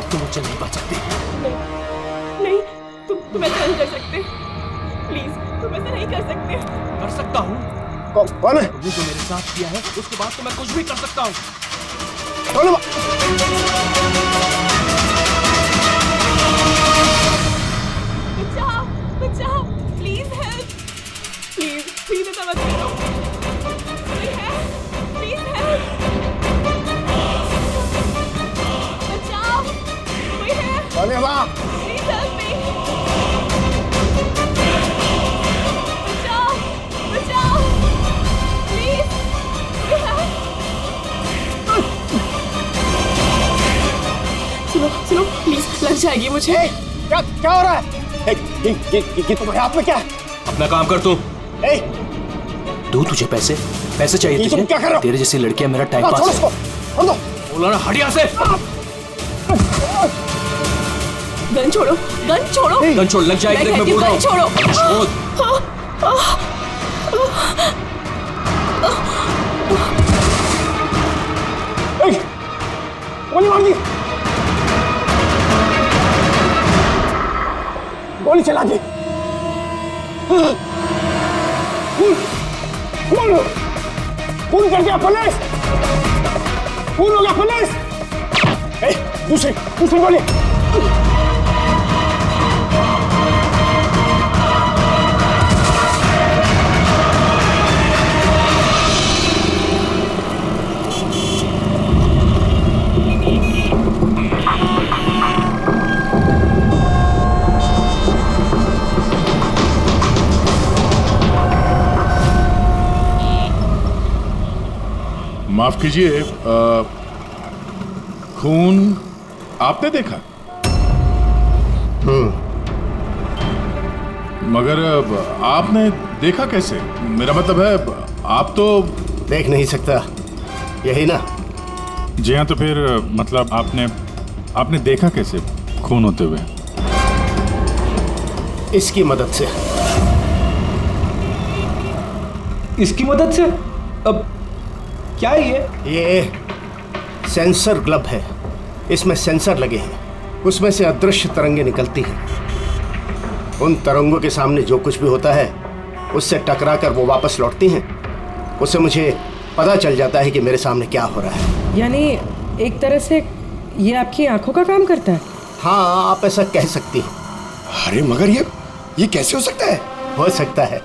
अब तुम मुझसे नहीं बच सकती। नहीं, तुम ऐसा नहीं कर सकते। प्लीज, तुम ऐसा नहीं कर सकते। कर सकता हूँ। कौन है? तुमने जो मेरे साथ किया है उसके बाद तो मैं कुछ भी कर सकता हूँ। कौन है? बचाओ, बचाओ, प्लीज हेल्प, प्लीज ऐसा मत करो। कोई है? प्लीज हेल्प, बचाओ, कोई है? कौन है वहाँ? प्लीज हेल्प मी, बचाओ, बचाओ, प्लीज, कोई है? सुनो, प्लीज, लग जाएगी मुझे। क्या हो रहा है? ये तुम्हारे हाथ में क्या है? अपना काम कर तू। दो तुझे पैसे चाहिए तुम तुझे? क्या कर रहे हो? तेरे जैसी लड़कियां मेरा टाइम छोड़ पास उसको, है। छोड़ दो। बोला ना, हट यहाँ से। गन छोड़ो, गन छोड़ो। गन छोड़, लग जाएगी। मैं मैं कहती बोल हूँ, रहा गन हूँ। छोड़ो। गोली मार दी, गोली चला दी। खून कर दिया पुलिस, खून हो गया पुलिस। दूसरी गोली। माफ कीजिए, खून आपने देखा? मगर आपने देखा कैसे? मेरा मतलब है आप तो देख नहीं सकता, यही ना? जी हाँ, तो फिर मतलब आपने देखा कैसे खून होते हुए? इसकी मदद से। इसकी मदद से? अब क्या है ये सेंसर ग्लब है, इसमें सेंसर लगे हैं, उसमें से अदृश्य तरंगें निकलती हैं। उन तरंगों के सामने जो कुछ भी होता है उससे टकरा कर वो वापस लौटती हैं। उससे मुझे पता चल जाता है कि मेरे सामने क्या हो रहा है। यानी एक तरह से ये आपकी आंखों का काम करता है? हाँ, आप ऐसा कह सकती हैं। अरे मगर ये कैसे हो सकता है? हो सकता है।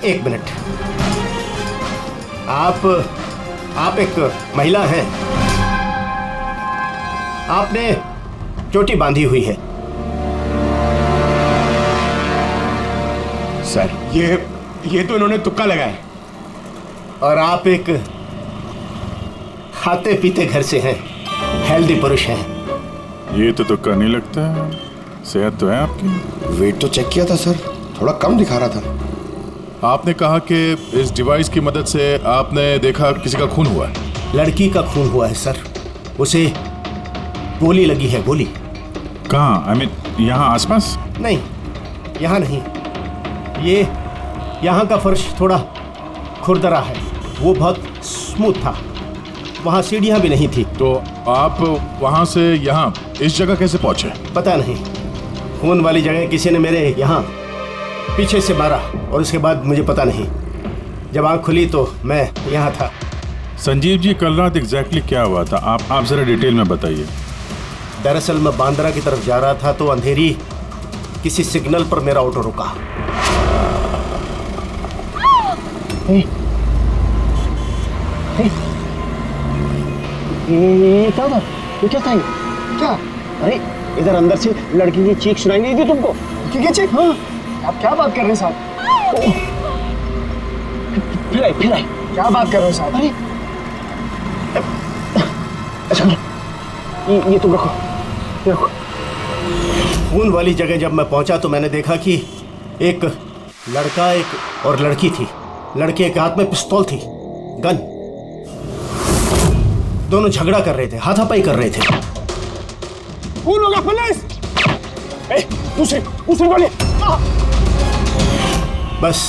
एक मिनट, आप एक महिला हैं, आपने चोटी बांधी हुई है। सर ये तो इन्होंने तुक्का लगाया। और आप एक खाते पीते घर से हैं, हेल्दी पुरुष हैं। ये तो तुक्का नहीं लगता है, सेहत तो है आपकी। वेट तो चेक किया था सर, थोड़ा कम दिखा रहा था। आपने कहा कि इस डिवाइस की मदद से आपने देखा किसी का खून हुआ है। लड़की का खून हुआ है सर, उसे गोली लगी है। गोली कहाँ? आई मीन यहाँ आसपास? नहीं, यहाँ नहीं। ये यहाँ का फर्श थोड़ा खुरदरा है, वो बहुत स्मूथ था, वहाँ सीढ़ियाँ भी नहीं थी। तो आप वहाँ से यहाँ इस जगह कैसे पहुँचे? पता नहीं, खून वाली जगह किसी ने मेरे यहाँ पीछे से मारा और उसके बाद मुझे पता नहीं। जब आँख खुली तो मैं यहाँ था। संजीव जी, कल रात एग्जैक्टली क्या हुआ था? आप जरा डिटेल में बताइए। दरअसल मैं बांद्रा की तरफ जा रहा था तो अंधेरी किसी सिग्नल पर मेरा ऑटो रुका। ये क्या था? ये क्या था? क्या? अरे इधर अंदर से लड़की की चीख सुनाई नहीं दी तुमको? की चीख? हाँ। आप क्या बात कर रहे हैं साहब? फिर क्या बात कर रहे हो साहब? अरे अच्छा, ये तुम रखो। खून वाली जगह जब मैं पहुंचा तो मैंने देखा कि एक लड़का और लड़की थी। लड़के के हाथ में पिस्तौल थी, गन। दोनों झगड़ा कर रहे थे, हाथापाई कर रहे थे। खून होगा पुलिस! दूसरी गोली! बस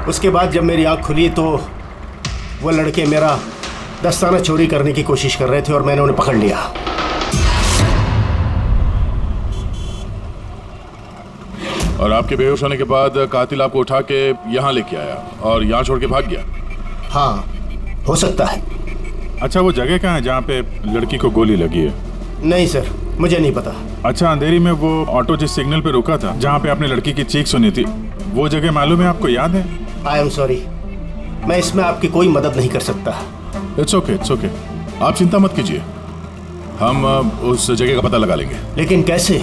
उसके बाद जब मेरी आंख खुली तो वो लड़के मेरा दस्ताना चोरी करने की कोशिश कर रहे थे और मैंने उन्हें पकड़ लिया। और आपके बेहोश होने के बाद कातिल आपको उठा के यहाँ लेके आया और यहाँ छोड़ के भाग गया। हाँ, हो सकता है। अच्छा, वो जगह कहाँ है जहाँ पे लड़की को गोली लगी है? नहीं सर, मुझे नहीं पता। अच्छा, अंधेरी में वो ऑटो जिस सिग्नल पे रुका था, जहाँ पे आपने लड़की की चीख सुनी थी, वो जगह मालूम है आपको, याद है? आई एम सॉरी, मैं इसमें आपकी कोई मदद नहीं कर सकता। इट्स ओके, इट्स ओके, आप चिंता मत कीजिए, हम उस जगह का पता लगा लेंगे। लेकिन कैसे?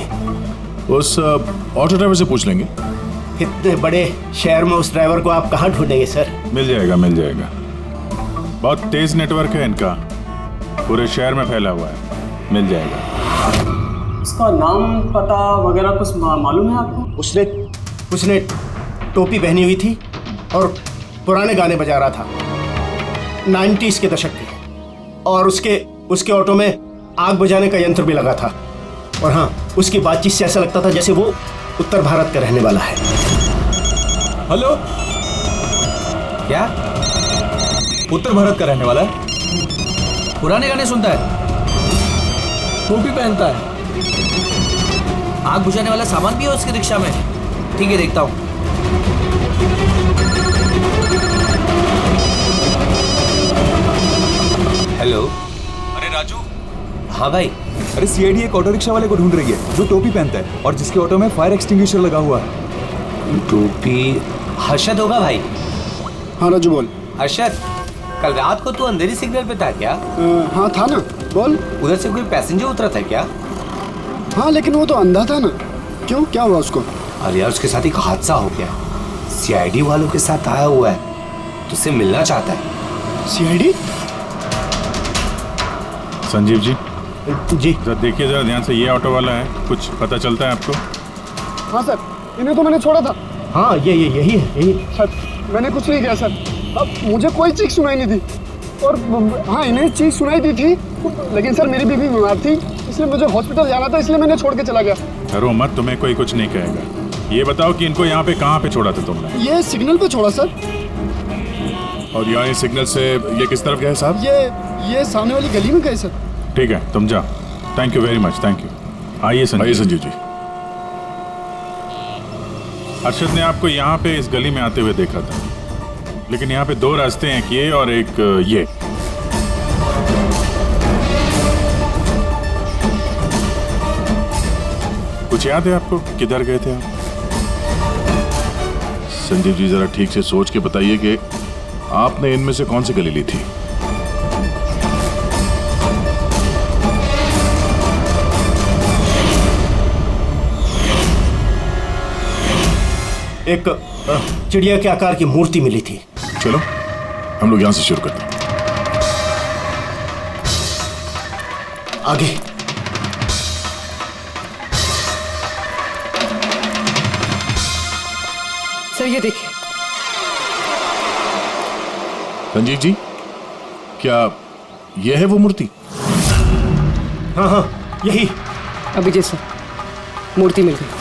उस ऑटो ड्राइवर से पूछ लेंगे। इतने बड़े शहर में उस ड्राइवर को आप कहाँ ढूंढेंगे सर? मिल जाएगा, मिल जाएगा। बहुत तेज नेटवर्क है इनका, पूरे शहर में फैला हुआ है, मिल जाएगा। इसका नाम पता वगैरह कुछ मालूम है आपको? उसने टोपी पहनी हुई थी और पुराने गाने बजा रहा था, 90s के दशक के, और उसके ऑटो में आग बुझाने का यंत्र भी लगा था। और हाँ, उसकी बातचीत से ऐसा लगता था जैसे वो उत्तर भारत का रहने वाला है। हेलो, क्या उत्तर भारत का रहने वाला है? पुराने गाने सुनता है, टोपी पहनता है, आग बुझाने वाला सामान भी है उसकी रिक्शा में। ठीक है, देखता हूँ। हेलो, अरे राजू। हाँ भाई। अरे सीआईडी एक ऑटो रिक्शा वाले को ढूंढ रही है जो टोपी पहनता है और जिसके ऑटो में फायर एक्सटिंग्विशर लगा हुआ है। टोपी हर्षद होगा भाई। हाँ राजू बोल। हर्षद, कल रात को तू अंधेरी सिग्नल पे था क्या? हाँ था ना, बोल। उधर से कोई पैसेंजर उतरा था क्या? हाँ, लेकिन वो तो अंधा था ना। क्यों, क्या हुआ उसको? अरे यार, उसके साथ एक हादसा हो गया। सीआईडी वालों के साथ आया हुआ है, तुझसे मिलना चाहता है। सीआईडी? संजीव जी जी जरा देखिए, जरा ध्यान से, ये ऑटो वाला है, कुछ पता चलता है आपको? हाँ सर, इन्हें तो मैंने छोड़ा था। हाँ, यही है। सर, मैंने कुछ नहीं किया सर। अब मुझे कोई चीख सुनाई नहीं थी। और हाँ, इन्हें चीख सुनाई दी थी, लेकिन सर मेरी बीवी बीमार थी, इसलिए मुझे हॉस्पिटल जाना था, इसलिए मैंने छोड़ के चला गया। डरो मत, तुम्हें कोई कुछ नहीं कहेगा। ये बताओ कि इनको यहाँ पे कहाँ पे छोड़ा था तुमने? ये सिग्नल पे छोड़ा सर। और यहाँ सिग्नल से ये किस तरफ गए साहब? ये सामने वाली गली में गए सर। ठीक है, तुम जाओ। Thank you very much, thank you. आइए संजीव जी। अर्शद ने आपको यहाँ पे इस गली में आते हुए देखा था, लेकिन यहाँ पे दो रास्ते हैं, एक ये और एक ये। कुछ याद है आपको, किधर गए थे आप? संजीव जी, जरा ठीक से सोच के बताइए कि आपने इनमें से कौन सी गली ली थी? एक चिड़िया के आकार की मूर्ति मिली थी। चलो हम लोग यहां से शुरू करते हैं। आगे। सर ये देखिए। संजीव जी, क्या यह है वो मूर्ति? हाँ, यही। अभी जैसा मूर्ति मिल गई।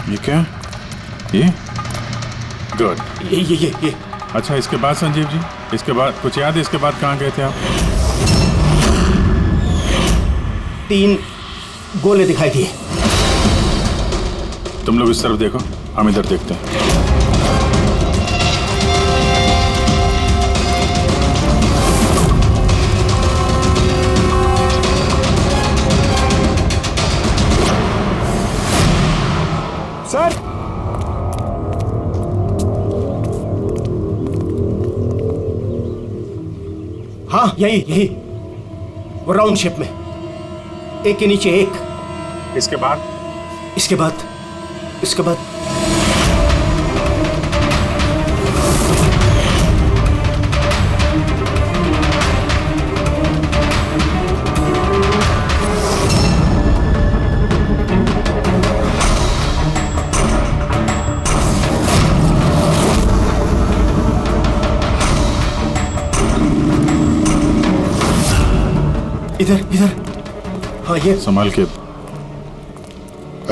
ये क्या? ये गुड। ये। अच्छा, इसके बाद संजीव जी, इसके बाद कुछ याद है? इसके बाद कहाँ गए थे आप? 3 गोले दिखाई दिए। तुम लोग इस तरफ देखो, हम इधर देखते हैं। सर, हाँ, यही वो राउंड शेप में, एक के नीचे एक। इसके बाद इधर। हाँ, ये संभाल के।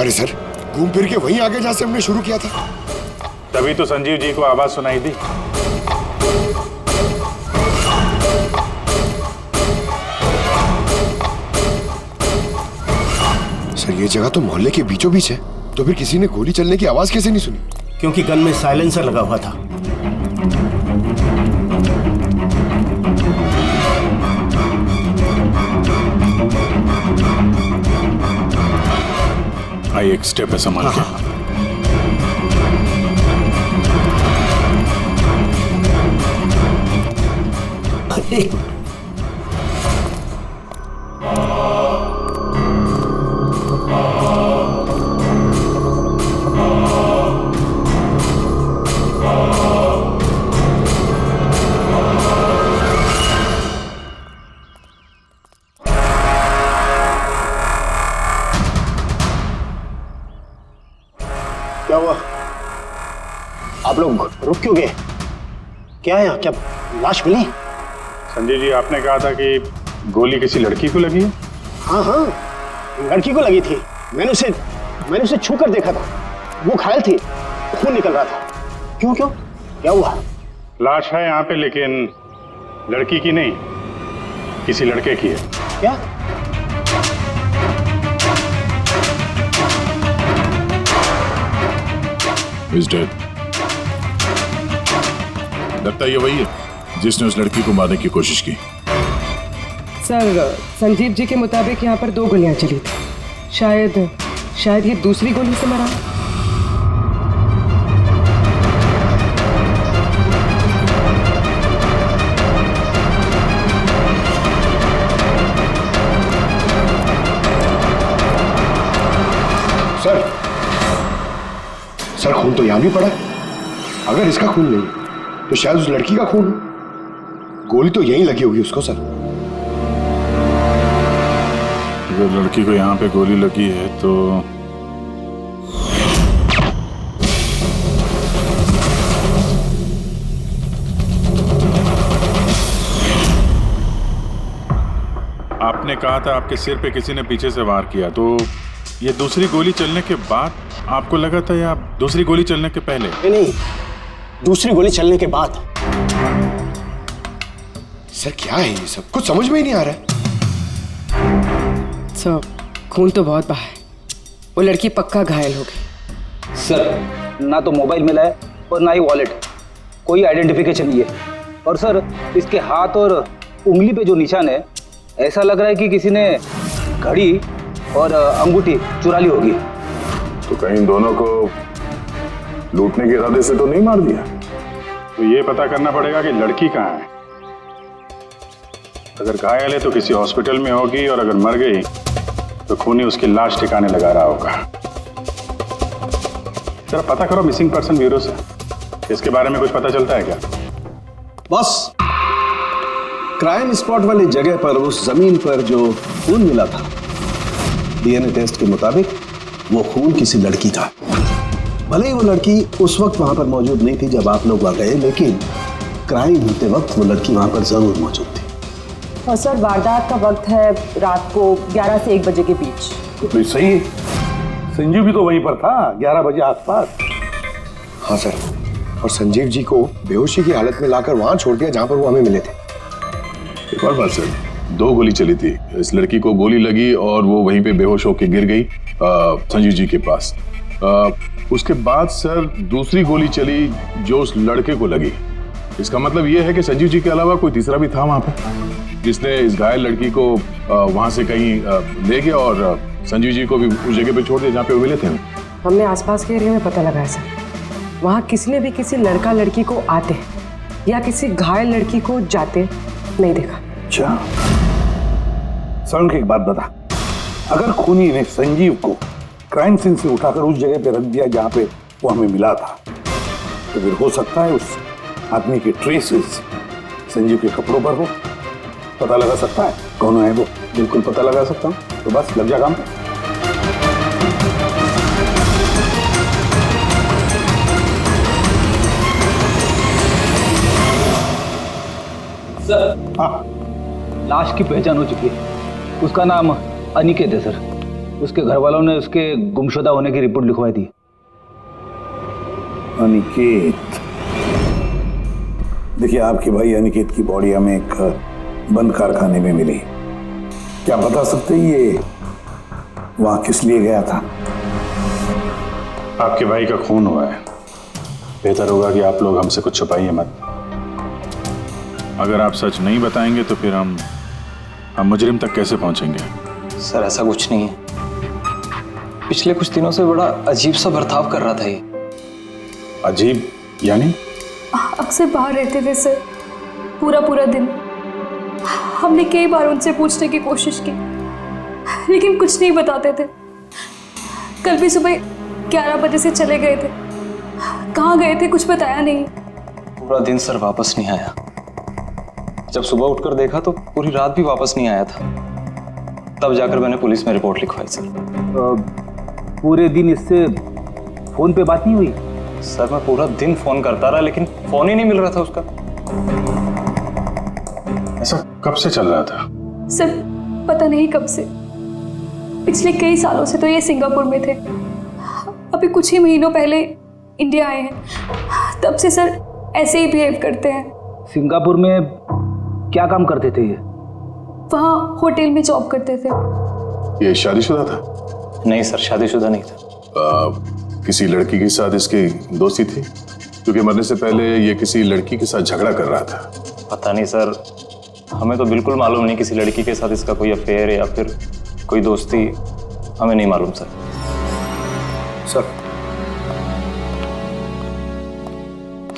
अरे सर, घूम फिर के वहीं आगे जहां से हमने शुरू किया था। तभी तो संजीव जी को आवाज सुनाई दी। सर, ये जगह तो मोहल्ले के बीचों बीच है, तो फिर किसी ने गोली चलने की आवाज कैसे नहीं सुनी? क्योंकि गन में साइलेंसर लगा हुआ था। भाई एक स्टेप है, संभाल के। एक क्या हुआ? आप लोग रुक क्यों गए? क्या है यहाँ? क्या लाश मिली? संजय जी, आपने कहा था कि गोली किसी लड़की को लगी है। हाँ हाँ, लड़की को लगी थी। मैंने उसे छू कर देखा था। वो घायल थी, खून निकल रहा था। क्यों क्यों क्या हुआ? लाश है यहाँ पे, लेकिन लड़की की नहीं, किसी लड़के की है। क्या? He's dead. लगता है ये वही है जिसने उस लड़की को मारने की कोशिश की। सर, संजीव जी के मुताबिक यहाँ पर 2 गोलियां चली थी। शायद ये दूसरी गोली से मरा। सर खून तो यहां भी पड़ा। अगर इसका खून नहीं तो शायद उस लड़की का खून हो। गोली तो यहीं लगी होगी उसको सर। अगर लड़की को यहाँ पे गोली लगी है तो आपने कहा था आपके सिर पे किसी ने पीछे से वार किया, तो ये दूसरी गोली चलने के बाद आपको लगा था या दूसरी गोली चलने के पहले? नहीं, दूसरी गोली चलने के बाद। सर क्या है ये सब? कुछ समझ में ही नहीं आ रहा है। सर, खून तो बहुत बहा है। वो लड़की पक्का घायल हो गई। सर, ना तो मोबाइल मिला है और ना ही वॉलेट। कोई आइडेंटिफिकेशन नहीं है। और सर, इसके हाथ और उंगली पे जो निशान है, ऐसा लग रहा है कि किसी ने घड़ी और अंगूठी चुरा ली होगी। तो कहीं दोनों को लूटने के इरादे से तो नहीं मार दिया? तो ये पता करना पड़ेगा कि लड़की कहाँ है। अगर घायल है तो किसी हॉस्पिटल में होगी, और अगर मर गई तो खूनी उसकी लाश ठिकाने लगा रहा होगा। जरा पता करो मिसिंग पर्सन ब्यूरो से, इसके बारे में कुछ पता चलता है क्या? बस क्राइम स्पॉट वाली जगह पर उस जमीन पर जो खून मिला था, डीएनए टेस्ट के मुताबिक वो खून किसी लड़की का। भले ही वो लड़की उस वक्त वहां पर मौजूद नहीं थी जब आप लोग वहां गए, लेकिन क्राइम होते वक्त वो लड़की वहां पर जरूर मौजूद थी। और सर, वारदात का वक्त है रात को 11 से 1 बजे के बीच। तो सही है, संजीव भी तो वहीं पर था 11 बजे आसपास। हाँ सर, और संजीव जी को बेहोशी की हालत में लाकर वहां छोड़ दिया जहां पर वो हमें मिले थे। एक और बात सर, 2 गोली चली थी। इस लड़की को गोली लगी और वो वहीं पे बेहोश होकर गिर गई संजीव जी के पास। उसके बाद सर दूसरी गोली चली जो उस लड़के को लगी। इसका मतलब ये है कि संजीव जी के अलावा कोई तीसरा भी था वहां पे, जिसने इस घायल लड़की को वहां से कहीं ले गया और संजीव जी को भी उस जगह पे छोड़ दिया जहाँ पे वो मिले थे। हमने आसपास के एरिया में पता लगाया सर, वहाँ किसी ने भी किसी लड़का लड़की को आते या किसी घायल लड़की को जाते नहीं देखा। अच्छा सर, एक बात बता, अगर खूनी ने संजीव को क्राइम सीन से उठाकर उस जगह पे रख दिया जहाँ पे वो हमें मिला था, तो फिर हो सकता है उस आदमी के ट्रेसेस संजीव के कपड़ों पर हो। पता लगा सकता है कौन है वो? बिल्कुल पता लगा सकता हूँ। तो बस लग जा काम पे। सर, हाँ, लाश की पहचान हो चुकी है। उसका नाम अनिकेत है सर। उसके घर वालों ने उसके गुमशुदा होने की रिपोर्ट लिखवाई थी। अनिकेत, देखिए आपके भाई अनिकेत की बॉडी हमें एक बंद कारखाने में मिली। क्या बता सकते हैं ये वहां किस लिए गया था? आपके भाई का खून हुआ है, बेहतर होगा कि आप लोग हमसे कुछ छुपाइए मत। अगर आप सच नहीं बताएंगे तो फिर हम मुजरिम तक कैसे पहुंचेंगे? सर ऐसा कुछ नहीं है, पिछले कुछ दिनों से बड़ा अजीब सा बर्ताव कर रहा था ये। अजीब यानी? अक्सर बाहर रहते थे सर, पूरा दिन। हमने कई बार उनसे पूछने की कोशिश की, लेकिन कुछ नहीं बताते थे। कल भी सुबह 11 बजे से चले गए थे। कहाँ गए थे कुछ बताया नहीं। पूरा दिन सर वापस नहीं आया। जब सुबह उठकर देखा तो पूरी रात भी वापस नहीं आया था। तब जाकर मैंने पुलिस में रिपोर्ट लिखवाई सर। पूरे दिन इससे फोन पे बात नहीं हुई? सर मैं पूरा दिन फोन करता रहा, लेकिन फोन ही नहीं मिल रहा था उसका। ऐसा कब से चल रहा था? सर पता नहीं कब से, पिछले कई सालों से तो ये सिंगापुर में थे। अभी कुछ ही महीनों पहले इंडिया आए हैं, तब से सर ऐसे ही बिहेव करते हैं। सिंगापुर में क्या काम करते थे ये? वहाँ होटल में जॉब करते थे। ये शादीशुदा था? नहीं सर, शादीशुदा नहीं था। किसी लड़की के साथ इसकी दोस्ती थी? क्योंकि मरने से पहले ये किसी लड़की के साथ झगड़ा कर रहा था। पता नहीं सर, हमें तो बिल्कुल मालूम नहीं किसी लड़की के साथ इसका कोई अफेयर या फिर कोई दोस्ती, हमें नहीं मालूम सर।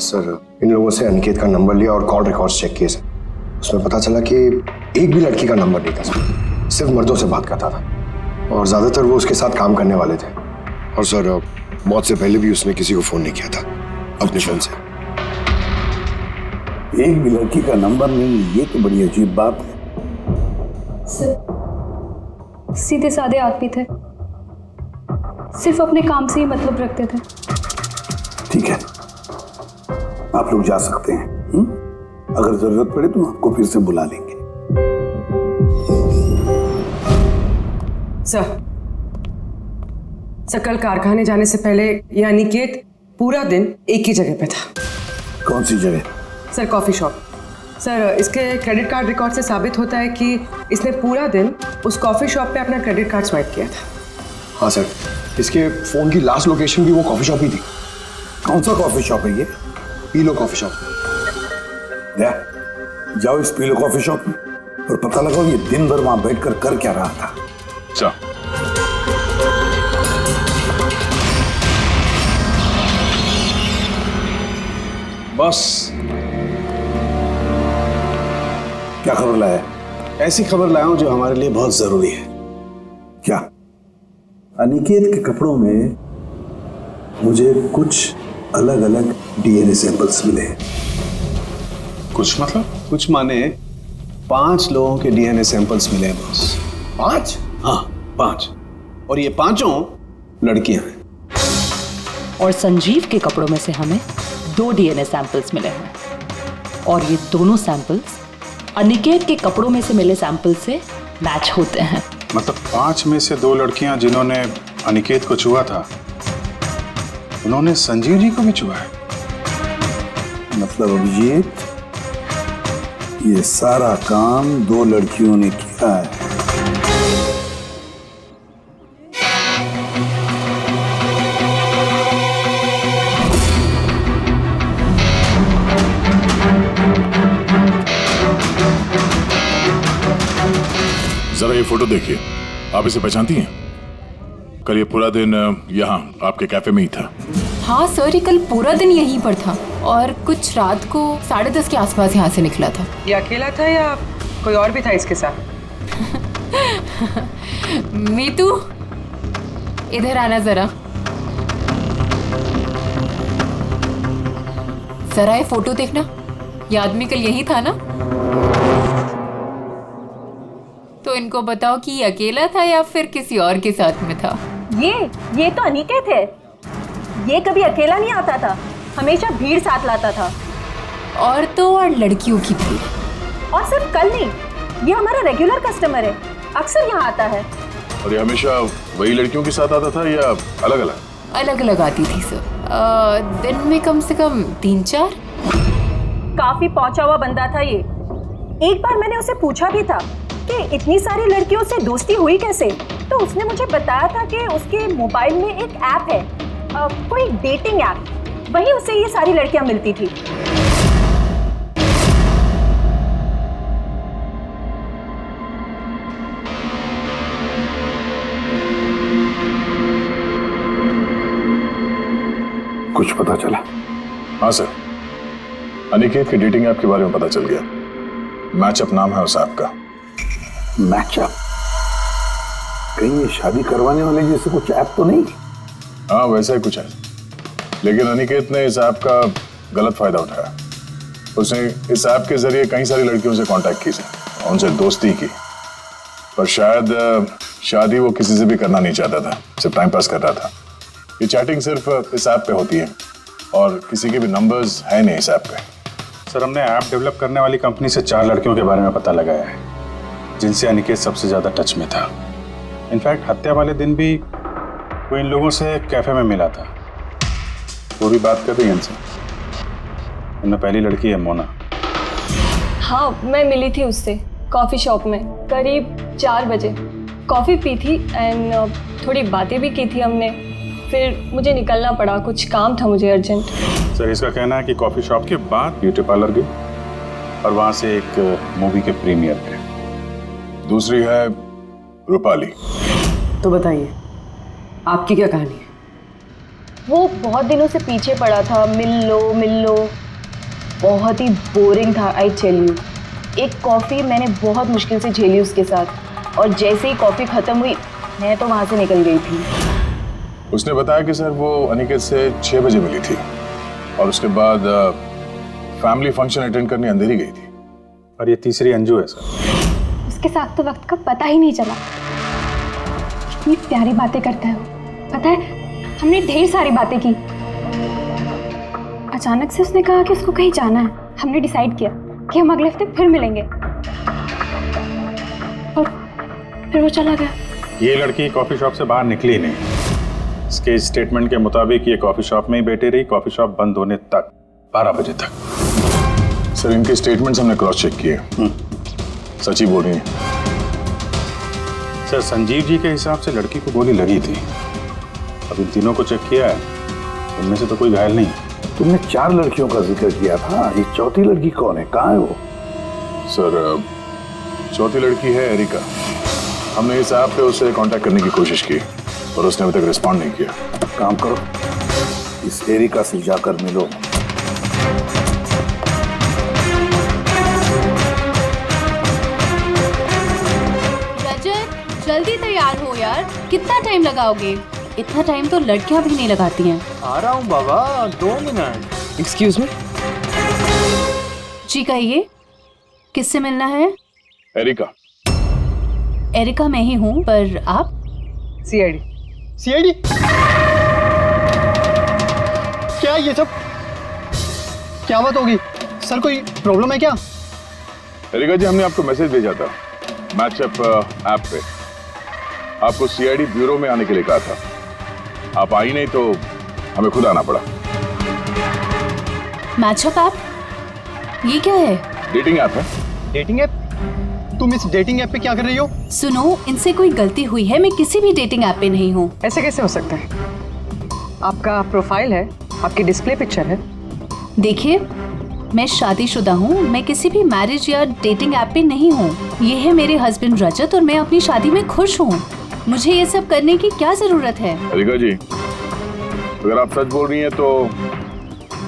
सर इन लोगों से अनिकेत का नंबर लिया और कॉल रिकॉर्ड्स चेक किए सर। उसमें पता चला कि एक भी लड़की का नंबर नहीं था सर, सिर्फ मर्दों से बात करता था और ज्यादातर वो उसके साथ काम करने वाले थे। और सर मौत से पहले भी उसने किसी को फोन नहीं किया था अपने फोन से। एक भी लड़की का नंबर नहीं, ये तो बड़ी अजीब बात है। सर सीधे साधे आदमी थे, सिर्फ अपने काम से ही मतलब रखते थे। ठीक है, आप लोग जा सकते हैं। अगर जरूरत पड़े तो आपको फिर से बुला लेंगे। सर कल कारखाने जाने से पहले ये अनिकेत पूरा दिन एक ही जगह पे था। कौन सी जगह? Sir coffee shop. सर इसके क्रेडिट कार्ड रिकॉर्ड से साबित होता है कि इसने पूरा दिन उस कॉफी शॉप पे अपना क्रेडिट कार्ड स्वाइप किया था। हाँ सर, इसके फोन की लास्ट लोकेशन भी वो कॉफी शॉप ही थी। कौन सा कॉफी शॉप है ये? पीलो कॉफी शॉप। जाओ इस पीलो कॉफी शॉप में और पता लगाओ ये दिन भर वहां बैठकर कर क्या रहा था। अच्छा। बस क्या खबर लाया? ऐसी खबर लाया हूं जो हमारे लिए बहुत जरूरी है। क्या? अनिकेत के कपड़ों में मुझे कुछ अलग अलग डीएनए सैंपल्स मिले। कुछ मतलब? कुछ माने 5 लोगों के डीएनए सैंपल्स मिले हैं बॉस। 5? हाँ 5, और ये 5 लड़कियां हैं। और संजीव के कपड़ों में से हमें 2 डीएनए सैंपल्स मिले हैं और ये दोनों सैंपल्स अनिकेत के कपड़ों में से मिले सैंपल से मैच होते हैं। मतलब 5 में से 2 लड़कियां जिन्होंने अनिकेत को छुआ था, उन्होंने संजीव जी को भी छुआ है। मतलब अभिजीत, ये सारा काम 2 लड़कियों ने किया है। जरा ये फोटो देखिए, आप इसे पहचानती हैं? कल ये पूरा दिन यहाँ आपके कैफे में ही था। हाँ सर, ये कल पूरा दिन यहीं पर था और कुछ रात को 10:30 के आसपास यहाँ से निकला था। ये अकेला था या कोई और भी था इसके साथ? मीतू इधर आना जरा। जरा ये फोटो देखना, ये आदमी कल यही था ना? तो इनको बताओ कि ये अकेला था या फिर किसी और के साथ में था। ये तो अनिकेत है। ये कभी अकेला नहीं आता था, हमेशा भीड़ साथ लाता था। औरतों और लड़कियों की भीड़। और सिर्फ कल नहीं, ये हमारा रेगुलर कस्टमर है, अक्सर यहाँ आता है। और ये हमेशा वही लड़कियों के साथ आता था या अलग अलग? अलग अलग आती थी सर, दिन में कम से कम 3-4। काफी पहुंचा हुआ बंदा था ये। एक बार मैंने उसे पूछा भी था कि इतनी सारी लड़कियों से दोस्ती हुई कैसे। तो उसने मुझे बताया था कि उसके मोबाइल में एक ऐप है, कोई डेटिंग ऐप, वहीं उसे ये सारी लड़कियां मिलती थी। कुछ पता चला? हाँ सर, अनिकेत के डेटिंग ऐप के बारे में पता चल गया। मैचअप नाम है उस ऐप का। मैचअप? कहीं ये शादी करवाने वाले जैसे कुछ ऐप तो नहीं? हाँ वैसा ही कुछ है, लेकिन अनिकेत ने इस ऐप का गलत फायदा उठाया। उसने इस ऐप के जरिए कई सारी लड़कियों से कांटेक्ट की और उनसे दोस्ती की, पर शायद शादी वो किसी से भी करना नहीं चाहता था, सिर्फ टाइम पास कर रहा था। ये चैटिंग सिर्फ इस ऐप पे होती है और किसी के भी नंबर्स है नहीं इस ऐप पे। सर, हमने ऐप डेवलप करने वाली कंपनी से 4 लड़कियों के बारे में पता लगाया है जिनसे अनिकेत सबसे ज्यादा टच में था। इनफैक्ट हत्या वाले दिन भी वो इन लोगों से कैफे में मिला था। वो भी बात कर रही है इनसे। उनमें पहली लड़की है मोना। हाँ, मैं मिली थी उससे कॉफ़ी शॉप में करीब 4 बजे। कॉफ़ी पी थी एंड थोड़ी बातें भी की थी हमने। फिर मुझे निकलना पड़ा, कुछ काम था मुझे अर्जेंट। सर, इसका कहना है कि कॉफी शॉप के बाद ब्यूटी पार्लर गई और वहां से एक मूवी के प्रीमियर पे। दूसरी है रूपाली। तो बताइए, आपकी क्या कहानी है? वो बहुत दिनों से पीछे पड़ा था, मिल लो। बहुत ही बोरिंग था, आई टेल यू। एक कॉफ़ी मैंने बहुत मुश्किल से झेली उसके साथ, और जैसे ही कॉफ़ी ख़त्म हुई मैं तो वहाँ से निकल गई थी। उसने बताया कि सर वो अनिकेत से 6 बजे मिली थी और उसके बाद फैमिली फंक्शन अटेंड करने अंधेरी गई थी। और ये तीसरी अंजू है सर। उसके साथ तो वक्त का पता ही नहीं चला। कितनी प्यारी बातें करता है वो, पता है हमने ढेर सारी बातें की। अचानक से उसने कहा कि उसको कहीं जाना है। हमने डिसाइड किया कि हम अगले हफ्ते फिर मिलेंगे, और फिर वो चला गया। ये लड़की कॉफी शॉप से बाहर निकली नहीं। इसके स्टेटमेंट के मुताबिक ये कॉफी शॉप में ही बैठी रही, कॉफी शॉप बंद होने तक, 12 बजे तक। सर, इनके स्टेटमेंट्स हमने क्रॉस चेक किए, सच ही बोल रही हैं। सर, संजीव जी के हिसाब से लड़की को गोली लगी थी। अब इन तीनों को चेक किया है, उनमें से तो कोई घायल नहीं। तुमने 4 लड़कियों का जिक्र किया था, ये चौथी लड़की कौन है, कहाँ है वो? सर, चौथी लड़की है एरिका। हमने इस ऐप पे उससे कांटेक्ट करने की कोशिश की और उसने अभी तक रिस्पॉन्ड नहीं किया। काम करो, इस एरिका से जाकर मिलो। रजत, जल्दी तैयार हो यार, कितना टाइम लगाओगे? इतना टाइम तो लड़कियां भी नहीं लगाती हैं। आ रहा हूँ बाबा, 2 मिनट। Excuse me. जी कहिए, किससे मिलना है? एरिका। एरिका मैं ही हूँ, पर आप? सीआईडी? क्या ये सब? क्या बात होगी सर, कोई प्रॉब्लम है क्या? एरिका जी, हमने आपको मैसेज भेजा था मैचअप ऐप पे। आपको सीआईडी ब्यूरो में आने के लिए कहा था। आप आई नहीं तो हमें खुद आना पड़ा। Matchup app? ये क्या है? डेटिंग ऐप है। Dating app? तुम इस डेटिंग ऐप पे क्या कर रही हो? सुनो, इनसे कोई गलती हुई है, मैं किसी भी डेटिंग ऐप पे नहीं हूँ। ऐसे कैसे हो सकता है? आपका प्रोफाइल है, आपकी डिस्प्ले पिक्चर है। देखिए, मैं शादीशुदा हूँ, मैं किसी भी मैरिज या डेटिंग ऐप पे नहीं हूँ। ये है मेरे हस्बैंड रजत और मैं अपनी शादी में खुश हूँ। मुझे ये सब करने की क्या जरूरत है? एरिका जी, अगर आप सच बोल रही हैं तो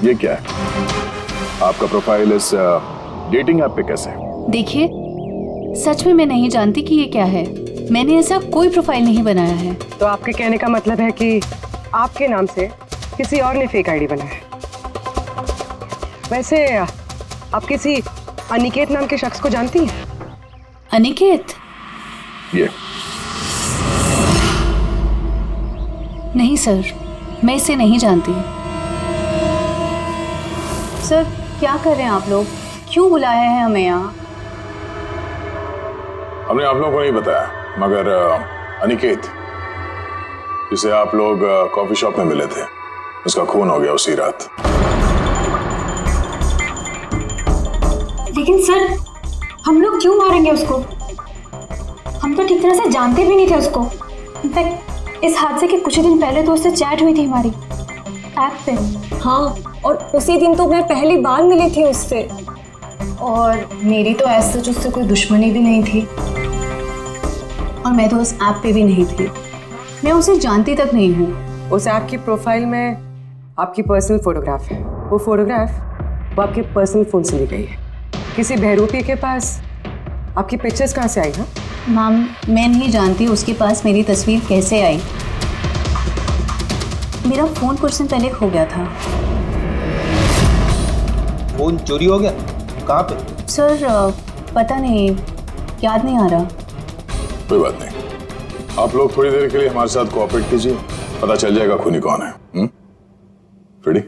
ये क्या है? आपका प्रोफाइल इस डेटिंग ऐप पे कैसे है? देखिए, सच में मैं नहीं जानती कि ये क्या है। मैंने ऐसा कोई प्रोफाइल नहीं बनाया है। तो आपके कहने का मतलब है कि आपके नाम से किसी और ने फेक आईडी बनाया है। वैसे आप किसी अनिकेत नाम के शख्स को जानती हैं? अनिकेत? ये नहीं सर, मैं इसे नहीं जानती। सर, क्या कर रहे हैं आप लोग? क्यों बुलाया है हमें यहाँ? हमने आप लोगों को नहीं बताया, मगर अनिकेत, जिसे आप लोग कॉफी शॉप में मिले थे, उसका खून हो गया उसी रात। लेकिन सर, हम लोग क्यों मारेंगे उसको? तो ठीक तरह से जानते भी नहीं थे उसको। इनफैक्ट इस हादसे के कुछ दिन पहले तो उससे चैट हुई थी हमारी ऐप पे। हाँ, और उसी दिन तो मैं पहली बार मिली थी उससे। और मेरी तो ऐसे सच उससे कोई दुश्मनी भी नहीं थी, और मैं तो उस ऐप पे भी नहीं थी। मैं उसे जानती तक नहीं हूँ। उस ऐप की प्रोफाइल में आपकी पर्सनल फोटोग्राफ है। वो फोटोग्राफ वो आपके पर्सनल फोन से ली गई है। किसी बहरूपी के पास आपकी पिक्चर्स कहाँ से आई? हाँ मैम, मैं नहीं जानती उसके पास मेरी तस्वीर कैसे आई। मेरा फोन कुछ दिन पहले खो गया था। फोन चोरी हो गया? कहाँ पे? सर पता नहीं, याद नहीं आ रहा। कोई बात नहीं, आप लोग थोड़ी देर के लिए हमारे साथ कोऑपरेट कीजिए, पता चल जाएगा खूनी कौन है। रेडी?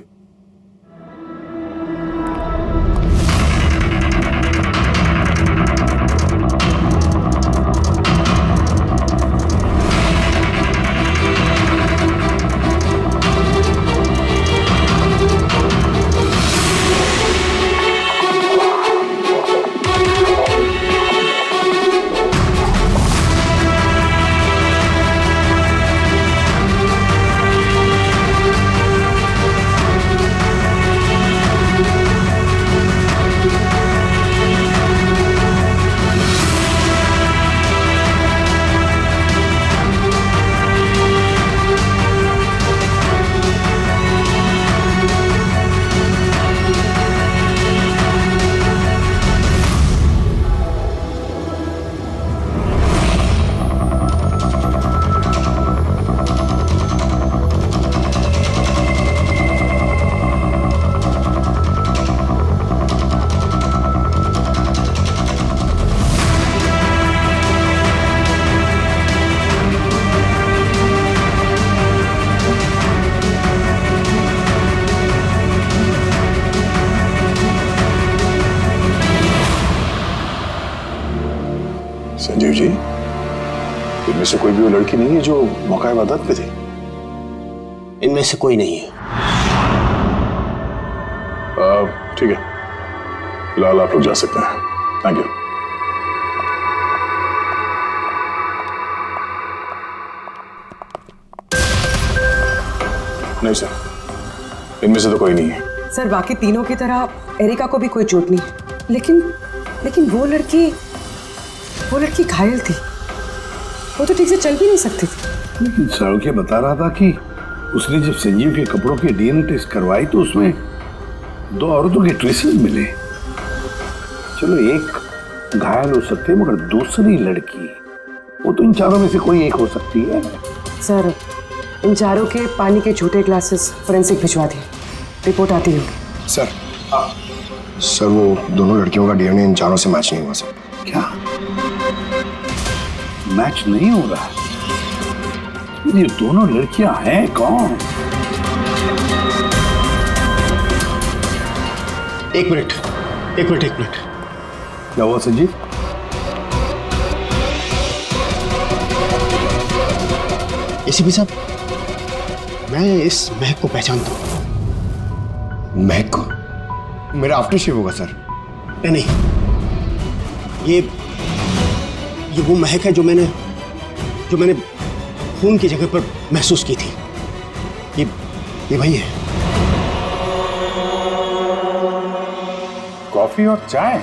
संजीव जी, इनमें से कोई भी वो लड़की नहीं है जो मौका इबादत पे थी? इनमें से कोई नहीं है। ठीक है, फिलहाल आप लोग जा सकते हैं। Thank you. नहीं सर, इनमें से तो कोई नहीं है। सर, बाकी तीनों की तरह एरिका को भी कोई चोट नहीं है, लेकिन वो लड़की घायल थी। वो तो ठीक से चल भी नहीं सकती थी। लेकिन सर के बता रहा था कि उसने जब संजीव के कपड़ों के डीएनए टेस्ट करवाई तो उसमें 2 औरतों के ट्रेसेस मिले। चलो एक घायल हो सकते हैं, मगर दूसरी लड़की, वो तो इन चारों में से कोई एक हो सकती है। सर, इन चारों के पानी के छोटे ग्लासेस फोरेंसिक भिजवा दिए, रिपोर्ट आती होगी। सर वो दोनों लड़कियों का डीएनए इन चारों से मैच नहीं हुआ सर। क्या मैच नहीं हो रहा? ये दोनों लड़कियां हैं कौन? एक मिनट। क्या हुआ संजीव? एसीपी साहब, मैं इस महक को पहचानता हूं। महक को? मेरा आफ्टर शेव होगा सर। नहीं, ये वो महक है जो मैंने खून की जगह पर महसूस की थी। ये वही है। कॉफी और चाय?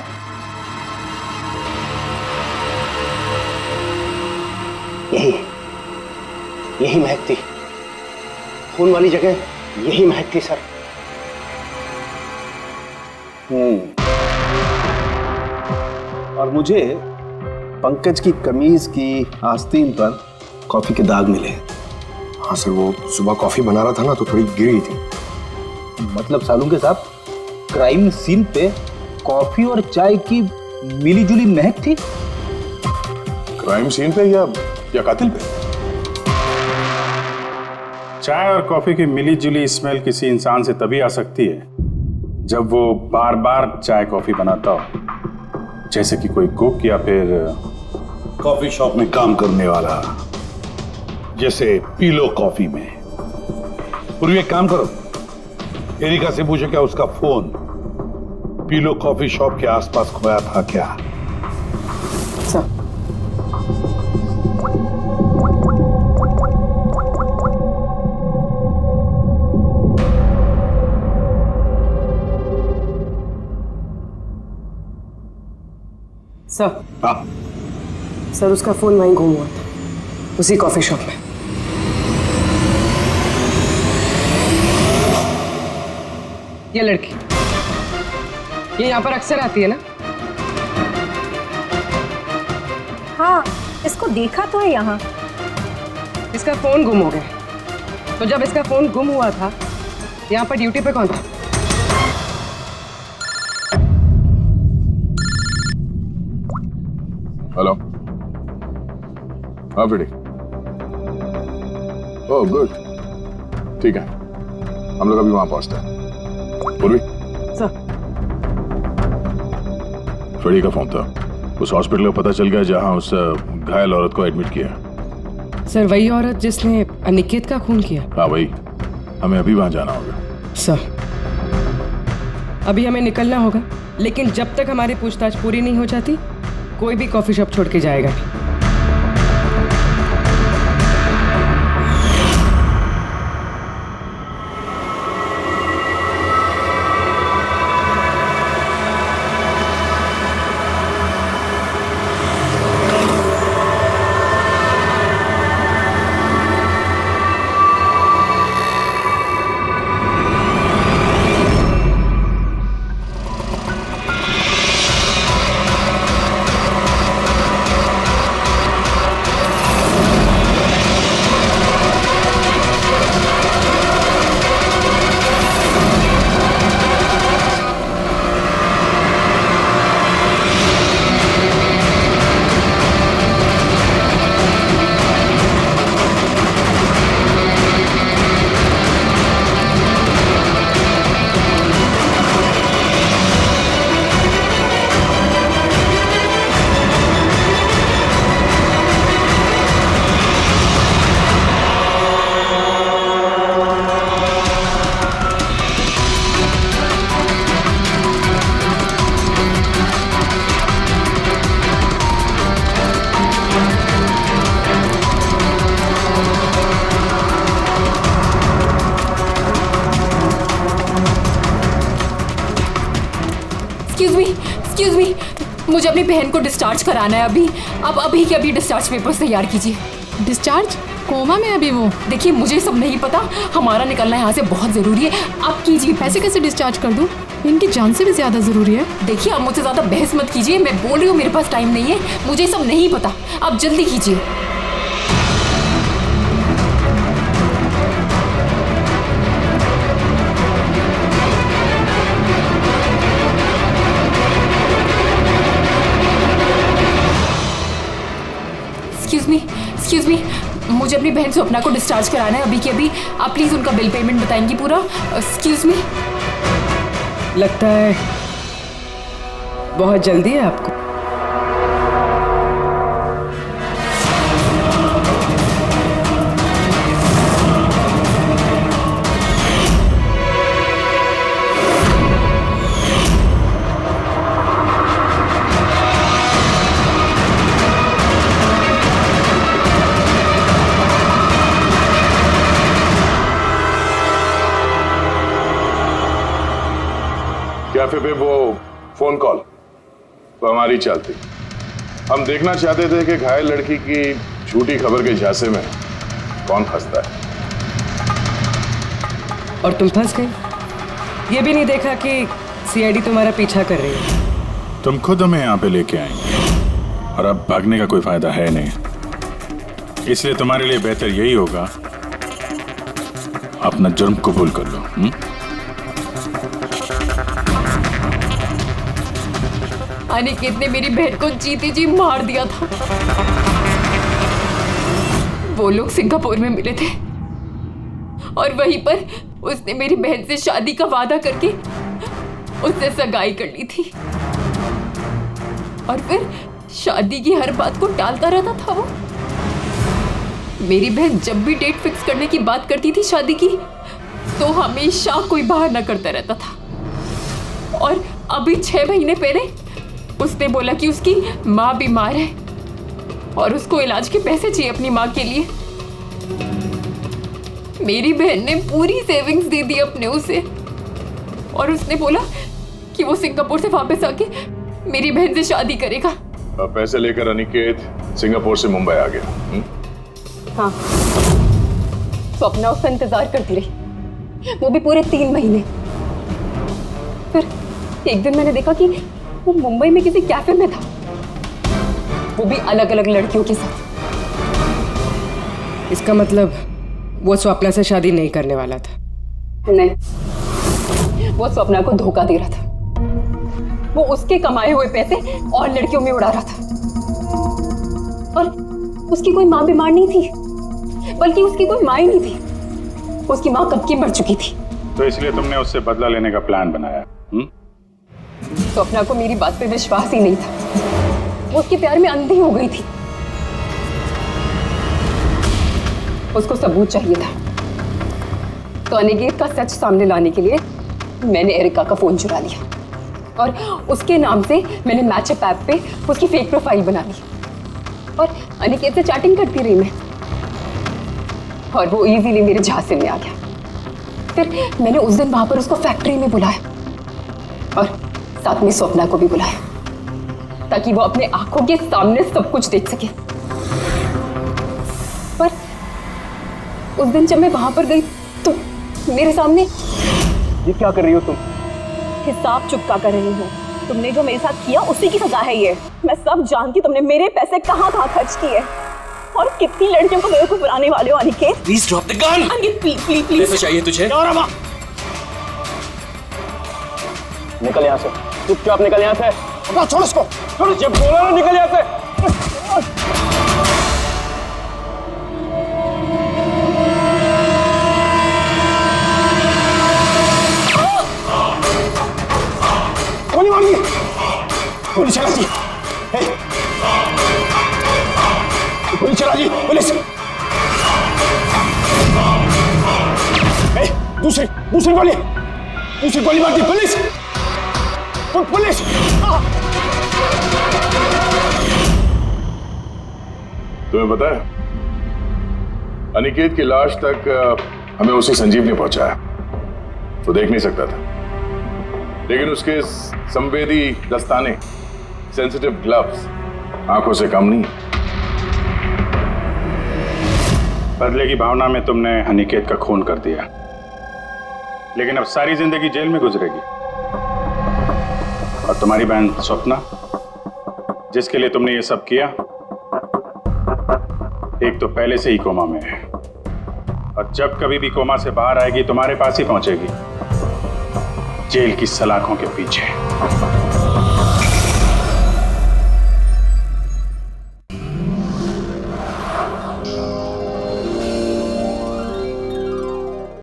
यही महक थी। खून वाली जगह यही महक थी सर। और मुझे पंकज की कमीज की आस्तीन पर कॉफी के दाग मिले। हाँ सर, वो सुबह कॉफी बना रहा था ना, तो थोड़ी गिर गई थी। मतलब सालुंके साहब, क्राइम सीन पे कॉफी और चाय की मिलीजुली महक थी? क्राइम सीन पे या कातिल पे? चाय और कॉफी की मिलीजुली स्मेल किसी इंसान से तभी आ सकती है जब वो बार बार चाय कॉफी बनाता हो, जैसे कि कोई कुक या फिर कॉफी शॉप में काम करने वाला, जैसे पीलो कॉफी में। पूर्वी एक काम करो, एरिका से पूछो क्या उसका फोन पीलो कॉफी शॉप के आसपास खोया था क्या? सर, सर हाँ सर उसका फोन वहीं गुम हुआ था, उसी कॉफी शॉप में। ये लड़की ये यहाँ पर अक्सर आती है ना? हाँ, इसको देखा तो है यहाँ। इसका फोन गुम हो गया, तो जब इसका फोन गुम हुआ था यहाँ पर ड्यूटी पे कौन था? हेलो। हाँ फ्रेडी। ओह गुड, ठीक है, हम लोग अभी वहां पहुंचते हैं। पूर्वी सर। फ्रेडी का फोन था, उस हॉस्पिटल का पता चल गया जहां उस घायल औरत को एडमिट किया। सर वही औरत जिसने अनिकेत का खून किया? हाँ वही, हमें अभी वहां जाना होगा। सर अभी हमें निकलना होगा, लेकिन जब तक हमारी पूछताछ पूरी नहीं हो जाती कोई भी कॉफी शॉप छोड़ के जाएगा नहीं। एक्सक्यूज मी, मुझे अपनी बहन को डिस्चार्ज कराना है अभी। अब अभी के अभी डिस्चार्ज पेपर्स तैयार कीजिए। डिस्चार्ज? कोमा में अभी वो? देखिए मुझे सब नहीं पता, हमारा निकलना यहाँ से बहुत ज़रूरी है। आप कीजिए। पैसे कैसे डिस्चार्ज कर दूँ? इनकी जान से भी ज़्यादा ज़रूरी है। देखिए आप मुझसे ज़्यादा बहस मत कीजिए, मैं बोल रही हूँ मेरे पास टाइम नहीं है, मुझे सब नहीं पता, आप जल्दी कीजिए। एक्सक्यूज मी, मुझे अपनी बहन स्वप्ना को डिस्चार्ज कराना है अभी के अभी। आप प्लीज उनका बिल पेमेंट बताएंगी पूरा? Excuse me. लगता है बहुत जल्दी है आपको। कैफे पे वो फोन कॉल तो हमारी चालती। हम देखना चाहते थे कि घायल लड़की की झूठी खबर के झांसे में कौन फंसता है। और तुम फंस गई। ये भी नहीं देखा कि सीआईडी तुम्हारा पीछा कर रही है। तुम खुद हमें यहाँ पे लेके आएंगे और अब भागने का कोई फायदा है नहीं, इसलिए तुम्हारे लिए बेहतर यही होगा अपना जुर्म कबूल कर लो। अनिकेत ने मेरी बहन को जीते जी मार दिया था। वो लोग सिंगापुर में मिले थे और वहीं पर उसने मेरी बहन से शादी का वादा करके उससे सगाई कर ली थी और फिर शादी की हर बात को टालता रहता था वो। मेरी बहन जब भी डेट फिक्स करने की बात करती थी शादी की तो हमेशा कोई बहाना करता रहता था। और अभी 6 महीने पहले उसने बोला कि उसकी माँ बीमार है और उसको इलाज के पैसे चाहिए अपनी माँ के लिए। मेरी बहन ने पूरी सेविंग्स दे दी अपने उसे और उसने बोला कि वो सिंगापुर से वापस आके मेरी बहन से शादी करेगा। पैसे लेकर अनिकेत सिंगापुर से मुंबई आ गया। हाँ, स्वप्ना उसका इंतजार करती रही, वो भी पूरे 3 महीने। फिर एक दिन मैंने देखा कि वो मुंबई में किसी कैफे में था, वो भी अलग अलग लड़कियों के साथ। इसका मतलब वो स्वप्ना से शादी नहीं करने वाला था? नहीं, वो स्वप्ना को धोखा दे रहा था। वो उसके कमाए हुए पैसे और लड़कियों में उड़ा रहा था। और उसकी कोई माँ बीमार नहीं थी, बल्कि उसकी कोई माँ ही नहीं थी। उसकी माँ कब की मर चुकी थी। तो इसलिए तुमने उससे बदला लेने का प्लान बनाया? स्वप्ना को मेरी बात पे विश्वास ही नहीं था, वो उसके प्यार में अंधी हो गई थी। उसको सबूत चाहिए था, तो अनिकेत का सच सामने लाने के लिए मैंने एरिका का फोन चुरा लिया और उसके नाम से मैंने मैचअप ऐप पे उसकी फेक प्रोफाइल बना ली और अनिकेत से चैटिंग करती रही मैं, और वो इजीली मेरे झांसे में आ गया। फिर मैंने उस दिन वहां पर उसको फैक्ट्री में बुलाया और साथ में स्वप्ना को भी बुलाया, ताकि वो अपने आंखों के सामने सब कुछ देख सके। पर उस दिन जब मैं वहां पर गई तो मेरे सामने। ये क्या कर रही हो तुम? हिसाब चुकता कर रही हूँ। तुमने जो मेरे साथ किया उसी की सजा है ये। मैं सब जानती, तुमने मेरे पैसे कहाँ कहाँ खर्च किए और कितनी लड़कियों को मेरे को बुलाने वाले हो Aniket. Please drop the gun. Aniket please please please. पैसे चाहिए तुझे? निकल यहाँ से, चुपचाप निकल यहाँ से। छोड़ इसको, छोड़, जब बोला ना निकल यहाँ से। गोली मार दी, गोली चला दी, गोली चला दी, पुलिस। दूसरी गोली मार दी, पुलिस, पुलिस। तुम्हें पता है, अनिकेत की लाश तक हमें उसी संजीव ने पहुंचाया। वो देख नहीं सकता था, लेकिन उसके संवेदी दस्ताने, सेंसिटिव ग्लव्स, आंखों से कम नहीं। बदले की भावना में तुमने अनिकेत का खून कर दिया, लेकिन अब सारी जिंदगी जेल में गुजरेगी। और तुम्हारी बहन स्वप्ना, जिसके लिए तुमने ये सब किया, एक तो पहले से ही कोमा में है, और जब कभी भी कोमा से बाहर आएगी तुम्हारे पास ही पहुंचेगी, जेल की सलाखों के पीछे।